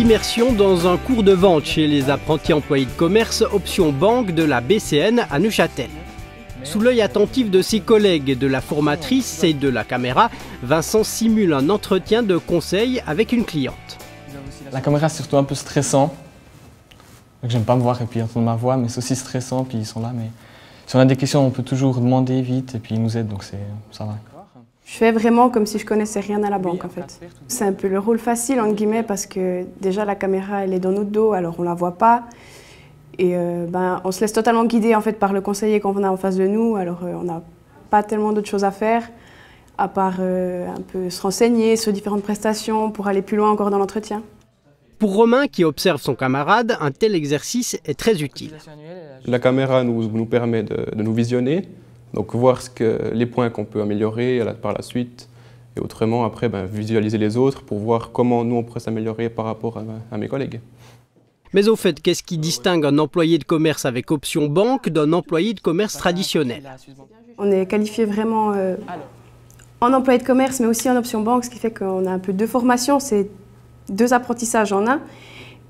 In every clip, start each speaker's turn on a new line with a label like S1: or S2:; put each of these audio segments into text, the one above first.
S1: Immersion dans un cours de vente chez les apprentis employés de commerce option banque de la BCN à Neuchâtel. Sous l'œil attentif de ses collègues, de la formatrice et de la caméra, Vincent simule un entretien de conseil avec une cliente.
S2: La caméra c'est surtout un peu stressant. J'aime pas me voir et puis entendre ma voix, mais c'est aussi stressant, puis ils sont là. Mais si on a des questions, on peut toujours demander vite et puis ils nous aident, donc ça va.
S3: Je fais vraiment comme si je connaissais rien à la banque en fait. C'est un peu le rôle facile entre guillemets parce que déjà la caméra elle est dans notre dos, alors on la voit pas. Et on se laisse totalement guider en fait par le conseiller qu'on a en face de nous, alors on n'a pas tellement d'autres choses à faire à part un peu se renseigner sur différentes prestations pour aller plus loin encore dans l'entretien.
S1: Pour Romain, qui observe son camarade, un tel exercice est très utile.
S4: La caméra nous permet de nous visionner, donc voir les points qu'on peut améliorer par la suite, et autrement après visualiser les autres pour voir comment nous on pourrait s'améliorer par rapport à mes collègues.
S1: Mais au fait, qu'est-ce qui distingue un employé de commerce avec option banque d'un employé de commerce traditionnel?
S3: On est qualifié vraiment en employé de commerce mais aussi en option banque, ce qui fait qu'on a un peu deux formations. C'est 2 apprentissages en un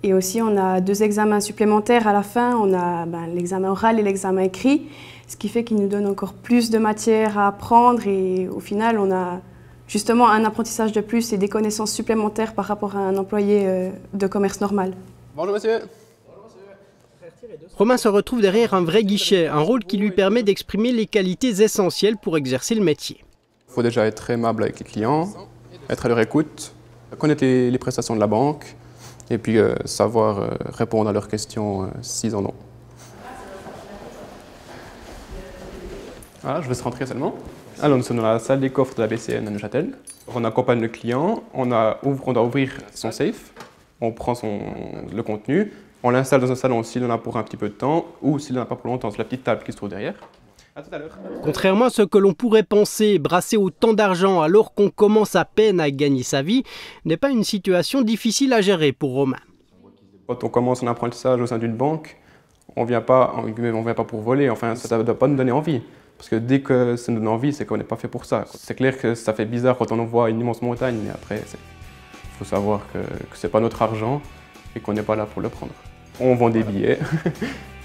S3: et aussi on a 2 examens supplémentaires à la fin. On a l'examen oral et l'examen écrit, ce qui fait qu'il nous donne encore plus de matière à apprendre et au final on a justement un apprentissage de plus et des connaissances supplémentaires par rapport à un employé de commerce normal.
S4: Bonjour monsieur.
S1: Romain se retrouve derrière un vrai guichet, un rôle qui lui permet d'exprimer les qualités essentielles pour exercer le métier.
S4: Il faut déjà être aimable avec les clients, être à leur écoute, connaître les prestations de la banque et puis savoir répondre à leurs questions s'ils en ont. Voilà, je vais se rentrer seulement. Alors nous sommes dans la salle des coffres de la BCN à Neuchâtel. On accompagne le client, on doit ouvrir son safe, on prend le contenu, on l'installe dans un salon s'il en a pour un petit peu de temps ou s'il n'en a pas pour longtemps, c'est la petite table qui se trouve derrière. À tout à l'heure.
S1: Contrairement à ce que l'on pourrait penser, brasser autant d'argent alors qu'on commence à peine à gagner sa vie n'est pas une situation difficile à gérer pour Romain.
S4: Quand on commence son apprentissage au sein d'une banque, on ne vient pas pour voler, enfin ça ne doit pas nous donner envie. Parce que dès que ça nous donne envie, c'est qu'on n'est pas fait pour ça. C'est clair que ça fait bizarre quand on voit une immense montagne, mais après, il faut savoir que ce n'est pas notre argent et qu'on n'est pas là pour le prendre. On vend des billets,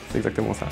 S4: c'est exactement ça.